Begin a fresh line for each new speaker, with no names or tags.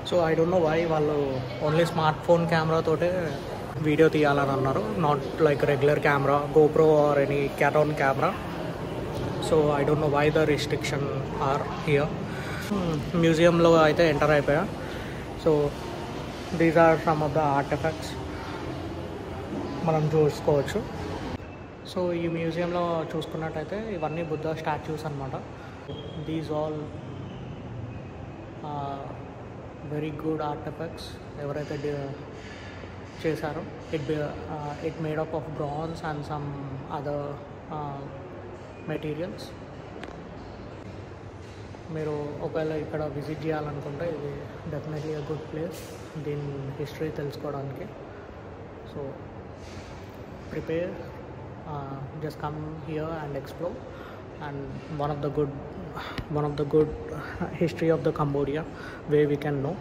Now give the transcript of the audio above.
So I don't know why వాళ్ళు only smart phone camera తోటే video తీయాలని అన్నారు, not like regular camera GoPro or any Canon camera. So I don't know why the restriction are here. మ్యూజియంలో అయితే enter అయిపోయా. So these are some of the artefacts మనం చూసుకోవచ్చు. So ఈ మ్యూజియంలో చూసుకున్నట్టయితే ఇవన్నీ బుద్ధ స్టాచ్యూస్ అనమాట. These all very good artefacts ఎవరైతే చేశారో. It made up of bronze and some other materials. మీరు ఒకవేళ ఇక్కడ విజిట్ చేయాలనుకుంటే ఇది డెఫినెట్లీ అ గుడ్ ప్లేస్ దీని హిస్టరీ తెలుసుకోవడానికి. So prepare, just come here and explore, and one of the good history of the Cambodia where we can know.